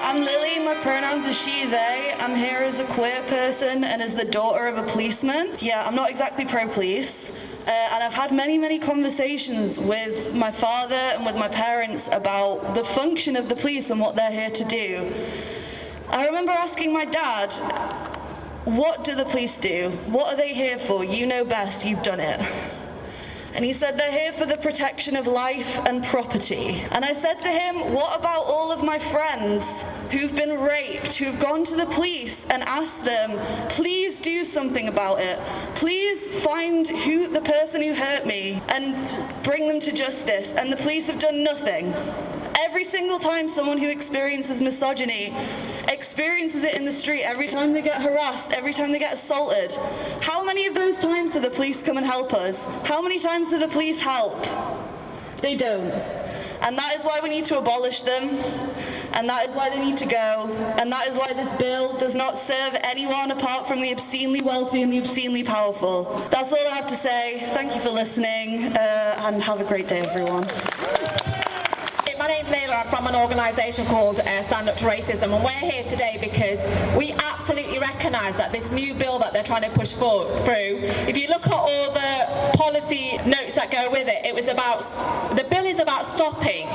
I'm Lily, my pronouns are she, they. I'm here as a queer person and as the daughter of a policeman. Yeah, I'm not exactly pro-police. And I've had many conversations with my father and with my parents about the function of the police and what they're here to do. I remember asking my dad, what do the police do? What are they here for? You know best, you've done it. And he said they're here for the protection of life and property. And I said to him, what about all of my friends who've been raped, who've gone to the police and asked them, please do something about it. Please find the person who hurt me and bring them to justice. And the police have done nothing. Every single time someone who experiences misogyny experiences it in the street, every time they get harassed, every time they get assaulted, how many of those times do the police come and help us? How many times do the police help? They don't. And that is why we need to abolish them, and that is why they need to go, and that is why this bill does not serve anyone apart from the obscenely wealthy and the obscenely powerful. That's all I have to say. Thank you for listening, and have a great day, everyone. My name's Layla. I'm from an organisation called Stand Up to Racism, and we're here today because we absolutely recognise that this new bill that they're trying to push through, if you look at all the policy notes that go with it, the bill is about stopping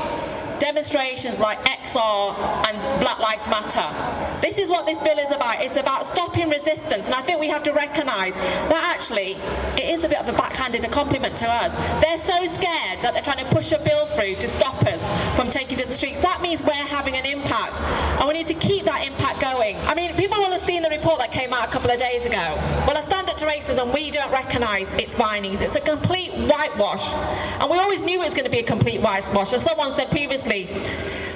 demonstrations like XR and Black Lives Matter. This is what this bill is about. It's about stopping resistance, and I think we have to recognise that actually it is a bit of a backhanded compliment to us. They're so scared that they're trying to push a bill through to stop us from taking to the streets. That means we're having an impact, and we need to keep that impact going. I mean, people will have seen the report that came out a couple of days ago. Well, I Stand Up to Racism, we don't recognise its findings. It's a complete whitewash, and we always knew it was going to be a complete whitewash. As someone said previously,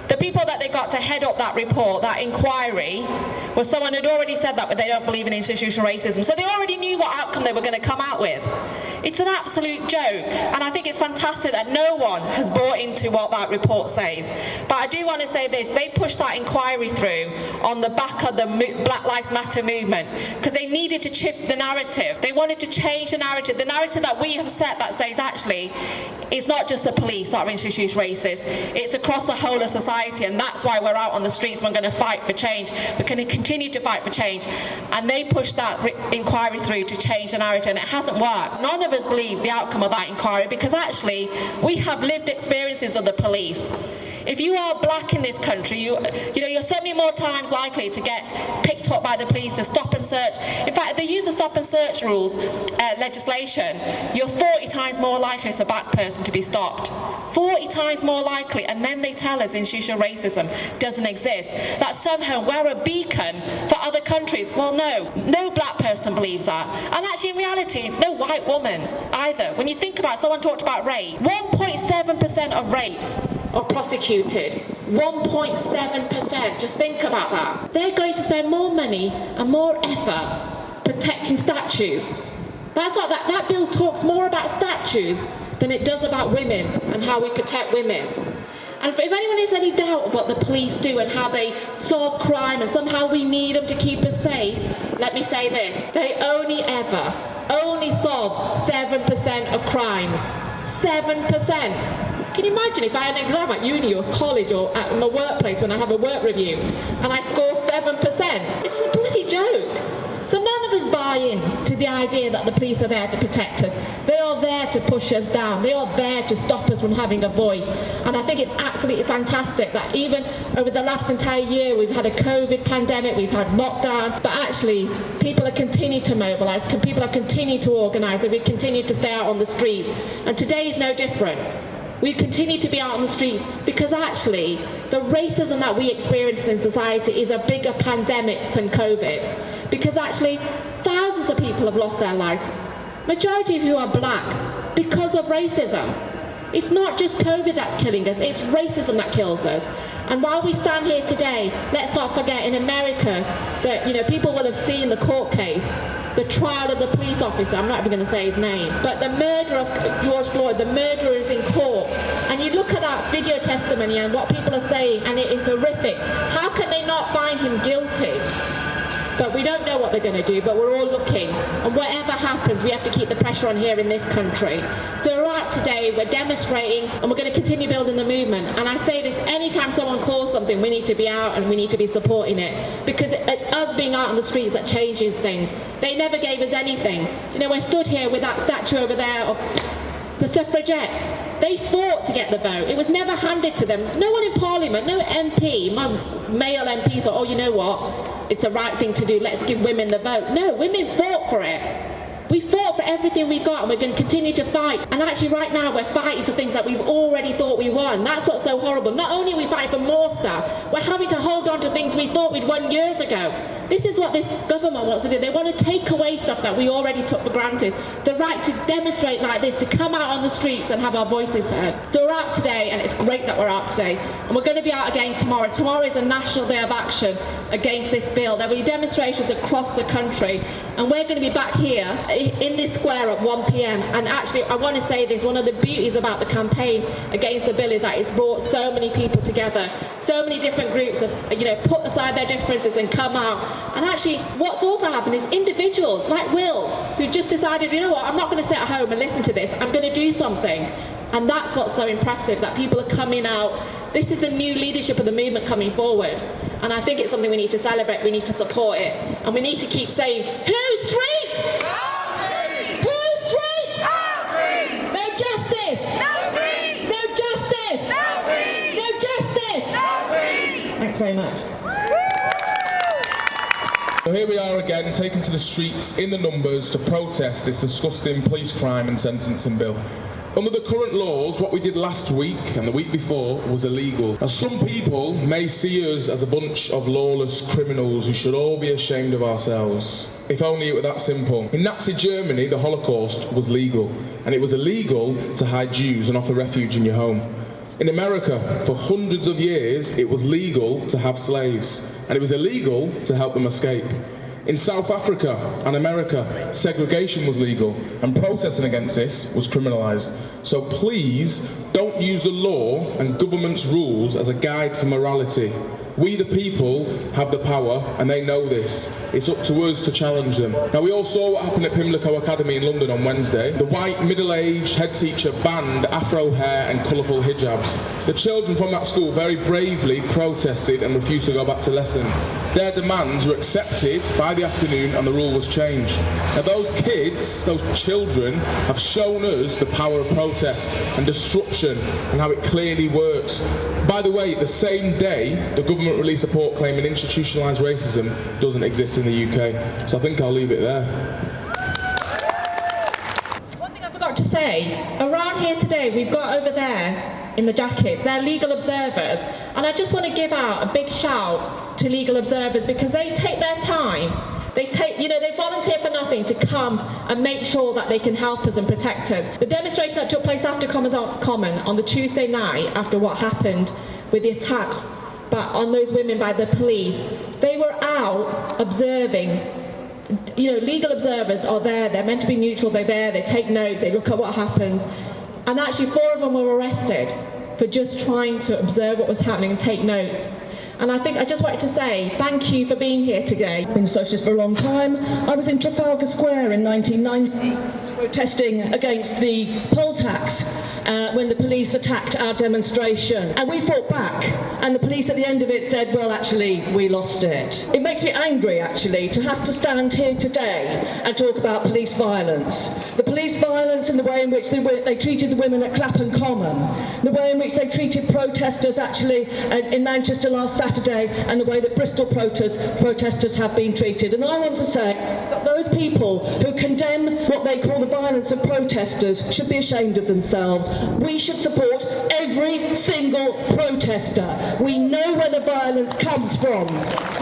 the people that they got to head up that report, that inquiry, was someone who'd already said that they don't believe in institutional racism. So they already knew what outcome they were going to come out with. It's an absolute joke, and I think it's fantastic that no one has bought into what that report says. But I do want to say this, they pushed that inquiry through on the back of the Black Lives Matter movement because they needed to shift the narrative. They wanted to change the narrative that we have set that says actually it's not just the police that are institutional racist, it's across the whole of society, and that's why we're out on the streets. We're going to fight for change. We're going to continue to fight for change. And they pushed that inquiry through to change the narrative, and it hasn't worked. None of us believe the outcome of that inquiry because actually we have lived experiences of the police. If you are black in this country, you're so many more times likely to get picked up by the police to stop and search. In fact, if they use the stop and search rules legislation, you're 40 times more likely as a black person to be stopped. 40 times more likely, and then they tell us institutional racism doesn't exist. That somehow we're a beacon for other countries. Well, no black person believes that. And actually, in reality, no white woman either. When you think about it, someone talked about rape. 1.7% of rapes are prosecuted. 1.7%. Just think about that. They're going to spend more money and more effort protecting statues. That's what that bill talks more about statues than it does about women and how we protect women. And if anyone has any doubt of what the police do and how they solve crime and somehow we need them to keep us safe, let me say this. They only solve 7% of crimes. 7%. Can you imagine if I had an exam at uni or college or at my workplace when I have a work review and I score 7%? It's a bloody joke. So none of us buy in to the idea that the police are there to protect us. They are there to push us down. They are there to stop us from having a voice. And I think it's absolutely fantastic that even over the last entire year we've had a COVID pandemic, we've had lockdown, but actually people have continued to mobilise, people have continued to organise, and we continue to stay out on the streets. And today is no different. We continue to be out on the streets because actually the racism that we experience in society is a bigger pandemic than COVID. Because actually thousands of people have lost their lives, majority of who are black, because of racism. It's not just COVID that's killing us, it's racism that kills us. And while we stand here today, let's not forget in America that people will have seen the court case, the trial of the police officer, I'm not even going to say his name, but the murder of George Floyd, the murderer is in court. And you look at that video testimony and what people are saying, and it is horrific. How can they not find him guilty? but we don't know what they're going to do, but we're all looking. And whatever happens, we have to keep the pressure on here in this country. So we're out today, we're demonstrating, and we're going to continue building the movement. And I say this, anytime someone calls something, we need to be out and we need to be supporting it, because it's us being out on the streets that changes things. They never gave us anything. You know, we're stood here with that statue over there of the suffragettes. They fought to get the vote. It was never handed to them. No one in Parliament, no MP, my male MP thought, oh, you know what, it's the right thing to do, let's give women the vote. No, women fought for it. We fought for everything we got, and we're going to continue to fight. And actually right now we're fighting for things that we've already thought we won. That's what's so horrible. Not only are we fighting for more stuff, we're having to hold on to things we thought we'd won years ago. This is what this government wants to do. They want to take away stuff that we already took for granted. The right to demonstrate like this, to come out on the streets and have our voices heard. So we're out today, and it's great that we're out today. And we're going to be out again tomorrow. Tomorrow is a national day of action against this bill. There will be demonstrations across the country, and we're going to be back here in this square at 1 p.m. And actually, I want to say this, one of the beauties about the campaign against the bill is that it's brought so many people together. So many different groups have, you know, put aside their differences and come out. And actually, what's also happened is individuals like Will, who just decided, you know what, I'm not going to sit at home and listen to this, I'm going to do something. And that's what's so impressive, that people are coming out. This is a new leadership of the movement coming forward. And I think it's something we need to celebrate, we need to support it. And we need to keep saying, whose streets? Our streets! Whose streets? Our streets! No justice! No peace! No justice! No peace! No justice! No peace! Thanks very much. So here we are again, taken to the streets in the numbers to protest this disgusting police crime and sentencing bill. Under the current laws, what we did last week and the week before was illegal. Now, some people may see us as a bunch of lawless criminals who should all be ashamed of ourselves. If only it were that simple. In Nazi Germany, the Holocaust was legal, and it was illegal to hide Jews and offer refuge in your home. In America, for hundreds of years, it was legal to have slaves, and it was illegal to help them escape. In South Africa and America, segregation was legal, and protesting against this was criminalised. So please, don't use the law and government's rules as a guide for morality. We the people have the power, and they know this. It's up to us to challenge them. Now, we all saw what happened at Pimlico Academy in London on Wednesday. The white middle-aged head teacher banned afro hair and colourful hijabs. The children from that school very bravely protested and refused to go back to lesson. Their demands were accepted by the afternoon, and the rule was changed. Now, those kids, those children, have shown us the power of protest and disruption and how it clearly works. By the way, the same day, the government released a report claiming institutionalised racism doesn't exist in the UK. So I think I'll leave it there. One thing I forgot to say, around here today, we've got over there in the jackets, they're legal observers. And I just want to give out a big shout to legal observers, because they take their time. They volunteer for nothing to come and make sure that they can help us and protect us. The demonstration that took place after Common on the Tuesday night, after what happened with the attack on those women by the police, they were out observing. You know, legal observers are there, they're meant to be neutral, they're there, they take notes, they look at what happens. And actually 4 of them were arrested for just trying to observe what was happening and take notes. And I just wanted to say thank you for being here today. Been a socialist for a long time. I was in Trafalgar Square in 1990 protesting against the poll tax when the police attacked our demonstration. And we fought back, and the police at the end of it said, well, actually, we lost it. It makes me angry, actually, to have to stand here today and talk about police violence. The police violence and the way in which they treated the women at Clapham Common, the way in which they treated protesters actually in Manchester last Saturday, and the way that Bristol protesters have been treated. And I want to say that those people who condemn what they call the violence of protesters should be ashamed of themselves. We should support every single protester. We know where the violence comes from.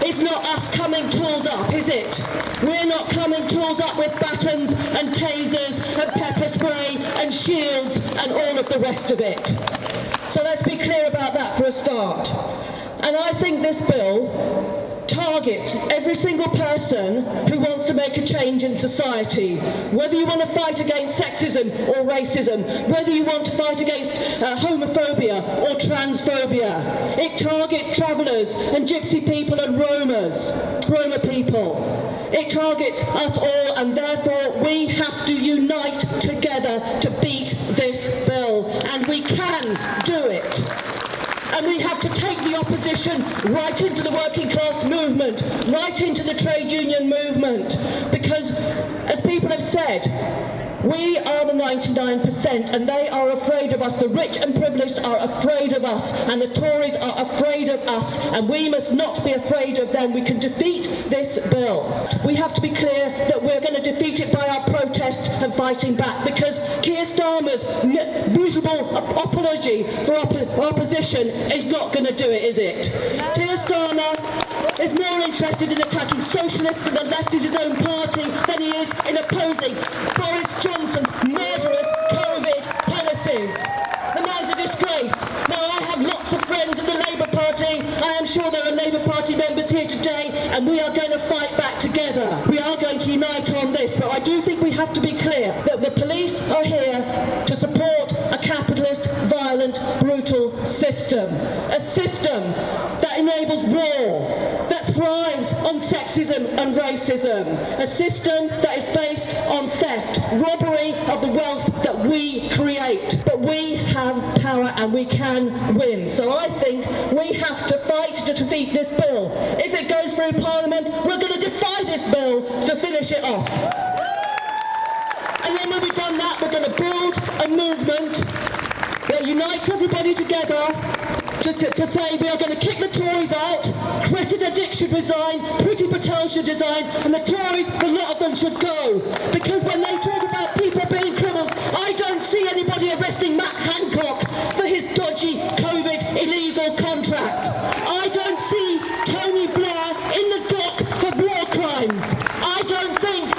It's not us coming tooled up, is it? We're not coming tooled up with batons and tasers and pepper spray and shields and all of the rest of it. So let's be clear about that for a start. And I think this bill targets targets every single person who wants to make a change in society. Whether you want to fight against sexism or racism, whether you want to fight against homophobia or transphobia. It targets travellers and gypsy people and Roma people. It targets us all, and therefore we have to unite together to beat this bill, and we can do it. And we have to take the opposition right into the working class movement, right into the trade union movement, because, as people have said, we are the 99% and they are afraid of us. The rich and privileged are afraid of us, and the Tories are afraid of us, and we must not be afraid of them. We can defeat this bill. We have to be clear that we're going to defeat it by our protest and fighting back, because Keir Starmer's miserable apology for opposition is not going to do it, is it? Keir Starmer is more interested in attacking socialists and the left of his own party than he is in opposing Boris Johnson's murderous COVID policies. The man's a disgrace. Now, I have lots of friends in the Labour Party. I am sure there are Labour Party members here today, and we are going to fight back together. We are going to unite on this, but I do think we have to be clear that the police are here to support a capitalist, violent, brutal system. A system that enables war, that thrives on sexism and racism. A system that is based on theft, robbery of the wealth that we create. But we have power and we can win. So I think we have to fight to defeat this bill. If it goes through Parliament, we're going to defy this bill to finish it off. And then when we've done that, we're going to build a movement that unites everybody together just to say we are going to kick the Tories out, Cressida Dick should resign, Priti Patel should resign, and the Tories, a lot of them should go. Because when they talk about people being criminals, I don't see anybody arresting Matt Hancock for his dodgy COVID illegal contract. I don't see Tony Blair in the dock for war crimes. I don't think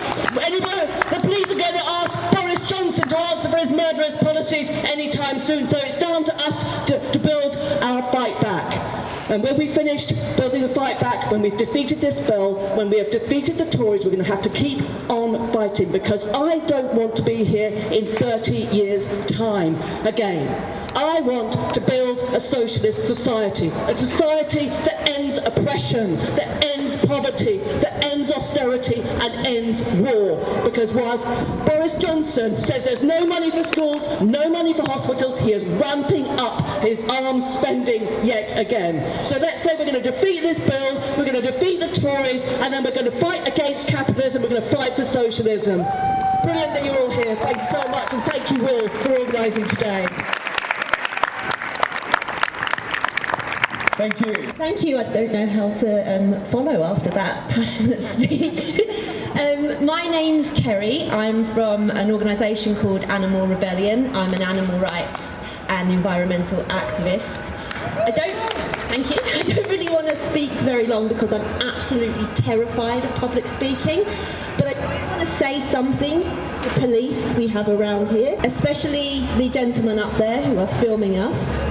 the police are going to ask Boris Johnson to answer for his murderous policies anytime soon. So it's down to us to build our fight back. And when we've finished building the fight back, when we've defeated this bill, when we have defeated the Tories, we're going to have to keep on fighting, because I don't want to be here in 30 years' time again. I want to build a socialist society, a society that ends oppression, that ends poverty, that ends austerity and ends war. Because whilst Boris Johnson says there's no money for schools, no money for hospitals, he is ramping up his arms spending yet again. So let's say we're going to defeat this bill, we're going to defeat the Tories, and then we're going to fight against capitalism, we're going to fight for socialism. Brilliant that you're all here. Thank you so much, and thank you, Will, for organising today. Thank you. Thank you. I don't know how to follow after that passionate speech. My name's Kerry. I'm from an organisation called Animal Rebellion. I'm an animal rights and environmental activist. I don't really want to speak very long because I'm absolutely terrified of public speaking, but I do want to say something to the police we have around here, especially the gentlemen up there who are filming us.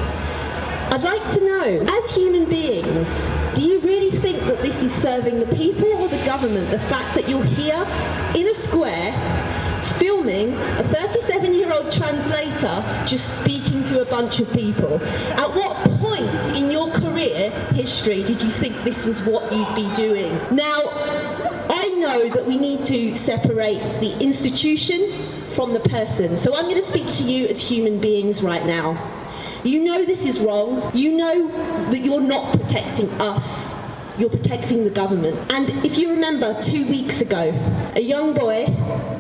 I'd like to know, as human beings, do you really think that this is serving the people or the government? The fact that you're here in a square filming a 37-year-old translator just speaking to a bunch of people. At what point in your career history did you think this was what you'd be doing? Now, I know that we need to separate the institution from the person, so I'm going to speak to you as human beings right now. You know this is wrong. You know that you're not protecting us. You're protecting the government. And if you remember 2 weeks ago, a young boy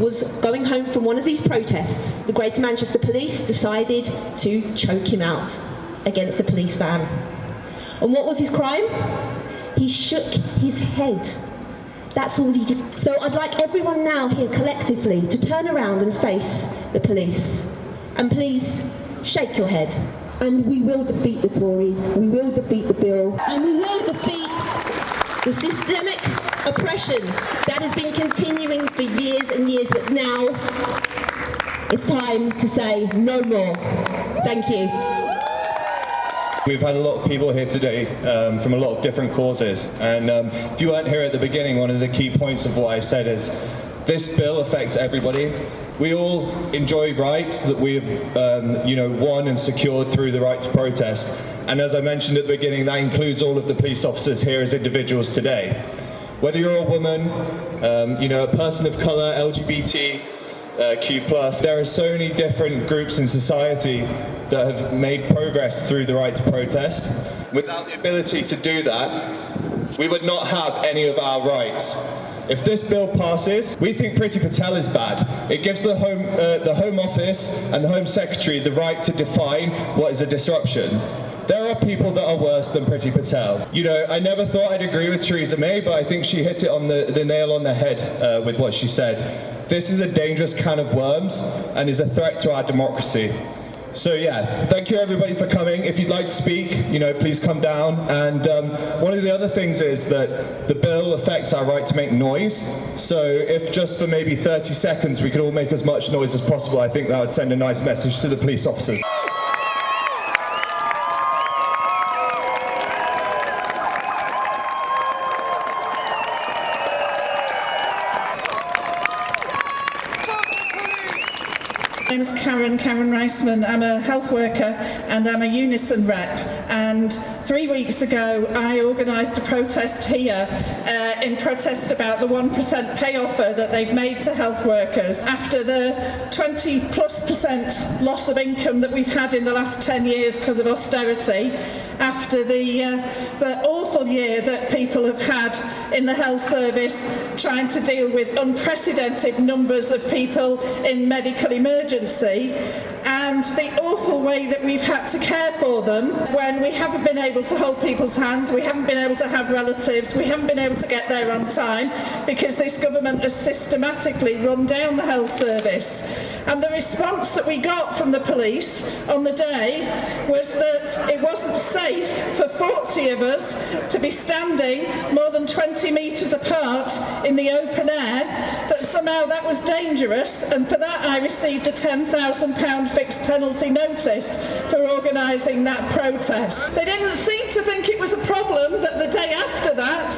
was going home from one of these protests. The Greater Manchester Police decided to choke him out against a police van. And what was his crime? He shook his head. That's all he did. So I'd like everyone now here collectively to turn around and face the police. And please, shake your head. And we will defeat the Tories, we will defeat the bill. And we will defeat the systemic oppression that has been continuing for years and years, but now it's time to say no more. Thank you. We've had a lot of people here today from a lot of different causes, and if you weren't here at the beginning, one of the key points of what I said is this bill affects everybody. We all enjoy rights that we've won and secured through the right to protest, and as I mentioned at the beginning, that includes all of the police officers here as individuals today. Whether you're a woman, a person of colour, LGBTQ+, there are so many different groups in society that have made progress through the right to protest. Without the ability to do that, we would not have any of our rights. If this bill passes, we think Priti Patel is bad. It gives the Home Office and the Home Secretary the right to define what is a disruption. There are people that are worse than Priti Patel. I never thought I'd agree with Theresa May, but I think she hit it on the nail on the head with what she said. This is a dangerous can of worms and is a threat to our democracy. So yeah, thank you everybody for coming. If you'd like to speak, please come down. And one of the other things is that the bill affects our right to make noise. So if just for maybe 30 seconds we could all make as much noise as possible, I think that would send a nice message to the police officers. My name is Karen Reisman. I'm a health worker and I'm a Unison rep. And 3 weeks ago, I organised a protest here in protest about the 1% pay offer that they've made to health workers after the 20+% loss of income that we've had in the last 10 years because of austerity, after the awful year that people have had in the health service trying to deal with unprecedented numbers of people in medical emergency, and the awful way that we've had to care for them when we haven't been able to hold people's hands, we haven't been able to have relatives, we haven't been able to get there on time because this government has systematically run down the health service. And the response that we got from the police on the day was that it wasn't safe for 40 of us to be standing more than 20 metres apart in the open air, that somehow that was dangerous, and for that I received a £10,000 fixed penalty notice for organising that protest. They didn't seem to think it was a problem that the day after that,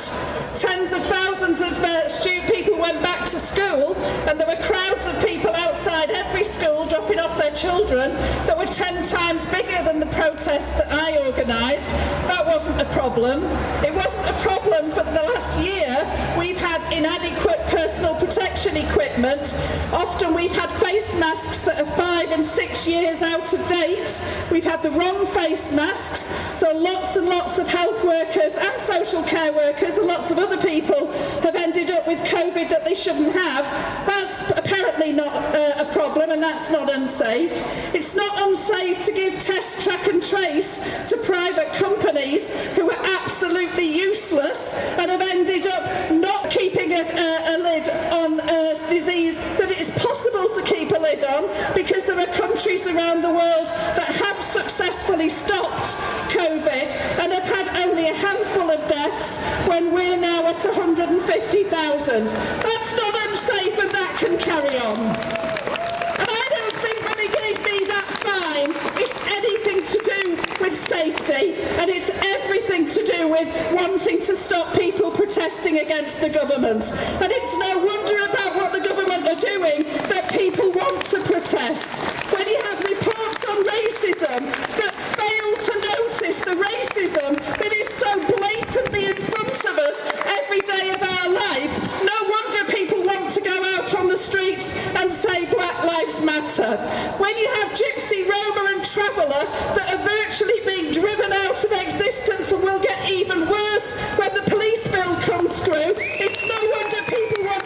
tens of thousands of student people went back to school, and there were crowds of people outside every school dropping off their children that were 10 times bigger than the protest that I organised. That wasn't a problem. It wasn't a problem for the last year. We've had inadequate personal protection equipment. Often we've had face masks that are 5 and 6 years out of date. We've had the wrong face masks, so lots and lots of health workers and social care workers and lots of other people have ended up with COVID that they shouldn't have. That's apparently not a problem, and that's not unsafe. It's not unsafe to give test, track and trace to private companies who are absolutely useless and have ended up not keeping a lid on a disease that it is possible to keep a lid on, because there are countries around the world that have successfully stopped COVID and have had only a handful of deaths when we're now at 150,000. That's not unsafe, and that can carry on. And I don't think when they gave me that fine, it's anything to do with safety, and it's everything to do with wanting to stop people protesting against the government. And it's no wonder about what the government are doing that people want to protest. When you have reports on racism that fail to notice the racism that is so blatantly in front of us every day of our life, no wonder people want to go out on the streets and say Black Lives Matter. When you have Gypsy, Roma and Traveller that are virtually being driven out of existence and will get even worse when the police bill comes through, it's no wonder people want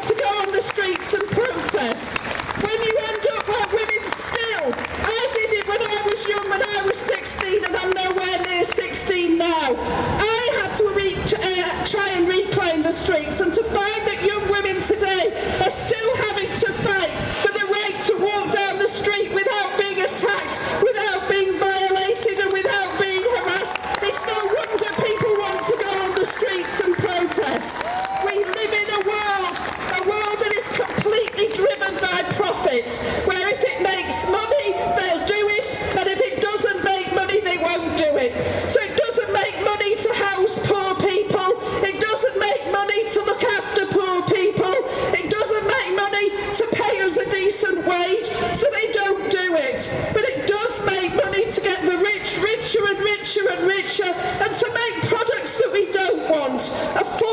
want a 44%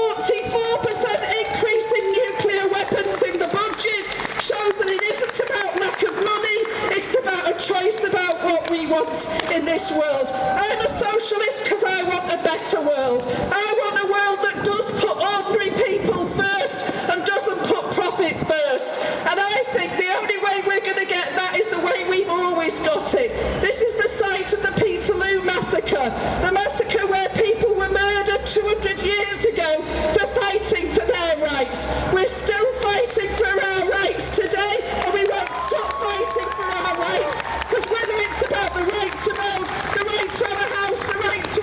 increase in nuclear weapons in the budget shows that it isn't about lack of money, it's about a choice about what we want in this world. I'm a socialist because I want a better world. I want a world that does put ordinary people first and doesn't put profit first. And I think the only way we're going to get that is the way we've always got it. This is the site of the Peterloo massacre, the massacre where people were murdered 200 years ago for fighting for their rights. We're still fighting for our rights today, and we won't stop fighting for our rights, because whether it's about the right to know, the right to have a house, the right to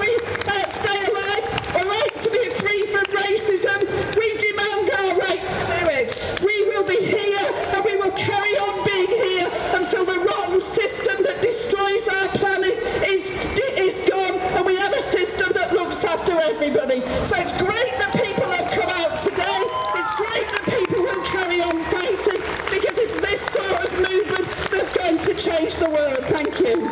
stay alive, the right to be free from racism, we demand our right to do it. We will be here, and we will carry on being here until the rotten system that destroys our planet is gone, and we have a system that looks after everybody. So it's great that people have come out today. It's great that people will carry on fighting, because it's this sort of movement that's going to change the world. Thank you.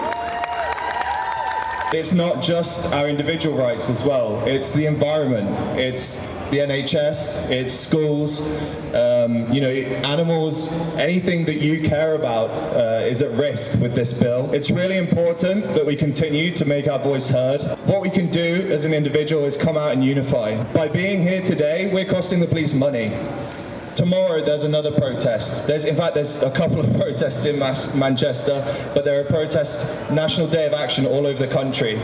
It's not just our individual rights as well, it's the environment, it's the NHS, it's schools, animals, anything that you care about is at risk with this bill. It's really important that we continue to make our voice heard. What we can do as an individual is come out and unify. By being here today, we're costing the police money. Tomorrow there's another protest. There's a couple of protests in Manchester, but there are protests, National Day of Action all over the country.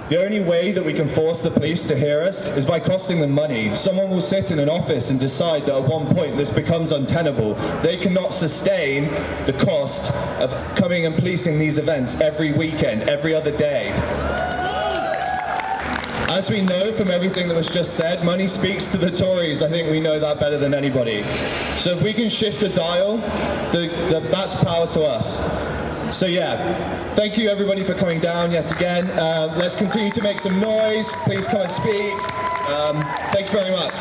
The only way that we can force the police to hear us is by costing them money. Someone will sit in an office and decide that at one point this becomes untenable. They cannot sustain the cost of coming and policing these events every weekend, every other day. As we know from everything that was just said, money speaks to the Tories. I think we know that better than anybody. So if we can shift the dial, that's power to us. So yeah, thank you everybody for coming down yet again. Let's continue to make some noise. Please come and speak. Thank you very much.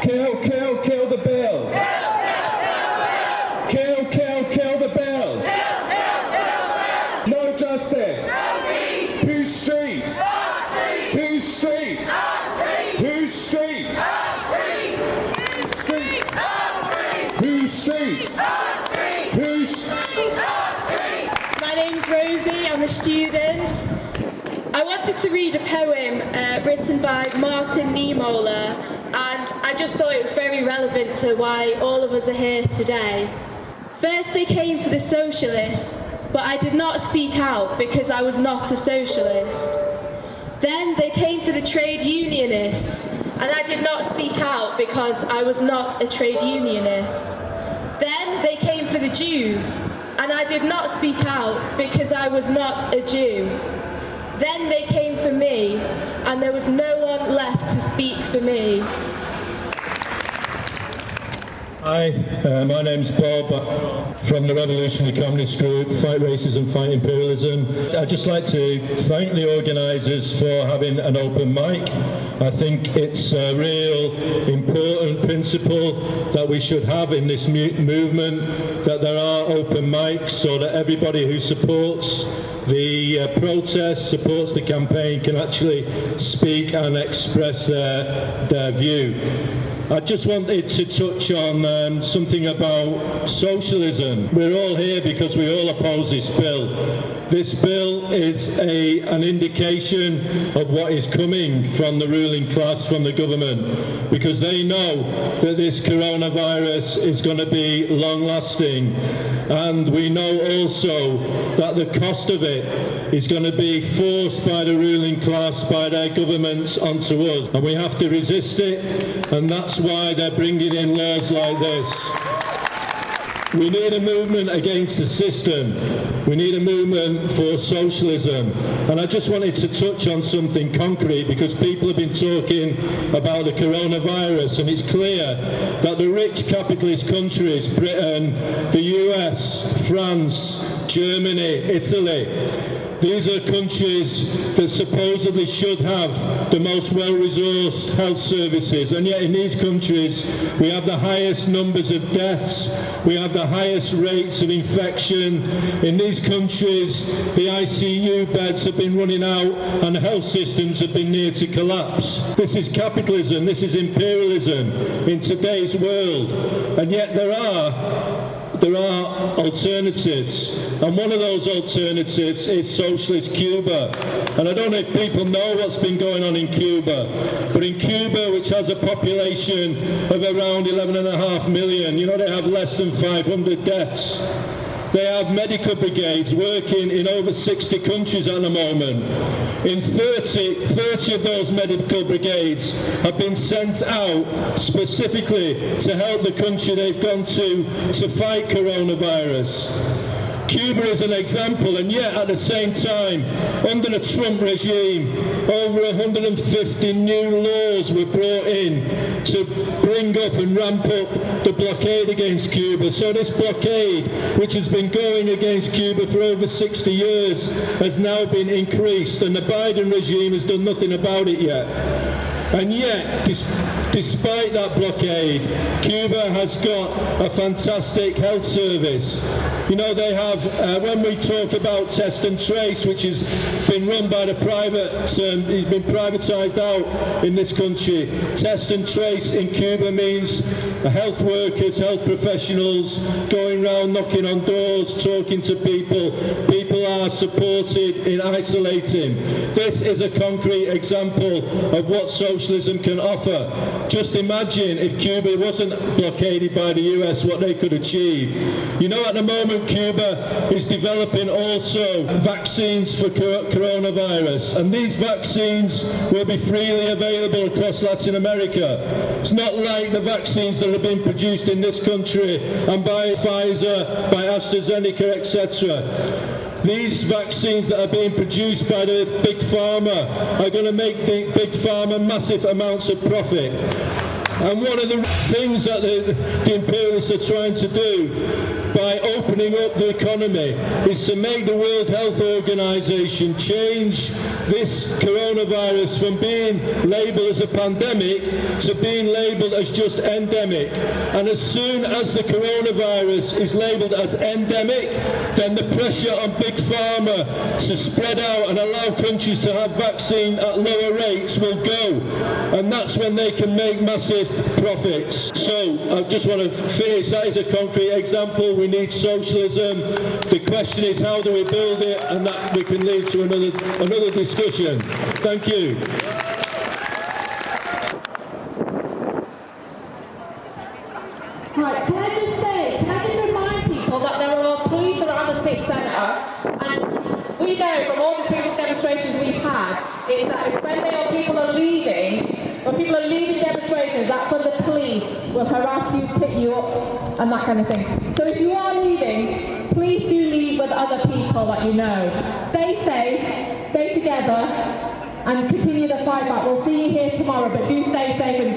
Kill, kill, kill the bill. Kill, kill, kill the bill. No justice. Whose streets? Whose streets? Whose streets? Whose streets? Whose streets? My name's Rosie, I'm a student. I wanted to read a poem written by Martin Niemöller, and I just thought it was very relevant to why all of us are here today. First they came for the socialists, but I did not speak out because I was not a socialist. Then they came for the trade unionists, and I did not speak out because I was not a trade unionist. Then they came for the Jews, and I did not speak out because I was not a Jew. Then they came for me, and there was no one left to speak for me. Hi, my name's Bob from the Revolutionary Communist Group, Fight Racism, Fight Imperialism. I'd just like to thank the organisers for having an open mic. I think it's a real important principle that we should have in this movement, that there are open mics so that everybody who supports the protest, supports the campaign, can actually speak and express their view. I just wanted to touch on something about socialism. We're all here because we all oppose this bill. This bill is an indication of what is coming from the ruling class, from the government, because they know that this coronavirus is going to be long-lasting, and we know also that the cost of it is going to be forced by the ruling class, by their governments onto us, and we have to resist it, and that's why they're bringing in laws like this. We need a movement against the system. We need a movement for socialism. And I just wanted to touch on something concrete, because people have been talking about the coronavirus, and it's clear that the rich capitalist countries, Britain, the US, France, Germany, Italy, These are countries that supposedly should have the most well-resourced health services, and yet in these countries we have the highest numbers of deaths, we have the highest rates of infection. In these countries the ICU beds have been running out and health systems have been near to collapse. This is capitalism, this is imperialism in today's world, and yet there are alternatives, and one of those alternatives is socialist Cuba. And I don't know if people know what's been going on in Cuba, but in Cuba, which has a population of around 11.5 million, you know, they have less than 500 deaths. They have medical brigades working in over 60 countries at the moment. In 30 of those medical brigades have been sent out specifically to help the country they've gone to fight coronavirus. Cuba is an example, and yet at the same time, under the Trump regime, over 150 new laws were brought in to bring up and ramp up the blockade against Cuba. So this blockade, which has been going against Cuba for over 60 years, has now been increased, and the Biden regime has done nothing about it yet. And yet, despite that blockade, Cuba has got a fantastic health service. You know, they have, when we talk about test and trace, which has been run by the private, it's been privatised out in this country. Test and trace in Cuba means health workers, health professionals going around knocking on doors, talking to people. People are supported in isolating. This is a concrete example of what socialism can offer. Just imagine if Cuba wasn't blockaded by the US, what they could achieve. You know, at the moment Cuba is developing also vaccines for coronavirus, and these vaccines will be freely available across Latin America. It's not like the vaccines that have been produced in this country and by Pfizer, by AstraZeneca, etc. These vaccines that are being produced by the Big Pharma are going to make the Big Pharma massive amounts of profit. And one of the things that the imperialists are trying to do by opening up the economy is to make the World Health Organization change this coronavirus from being labelled as a pandemic to being labelled as just endemic. And as soon as the coronavirus is labelled as endemic, then the pressure on Big Pharma to spread out and allow countries to have vaccine at lower rates will go. And that's when they can make massive profits. So I just want to finish. That is a concrete example. We need socialism. The question is, how do we build it? And that we can lead to another discussion. Thank you. Right, can I just remind people that there are police around the Civic Centre, and we know from all the previous demonstrations we've had, is that it's when people are leaving demonstrations, that's when the police will harass you, pick you up, and that kind of thing. So if you are leaving, please do leave with other people that you know. Stay safe, stay together, and continue the fight back. We'll see you here tomorrow, but do stay safe.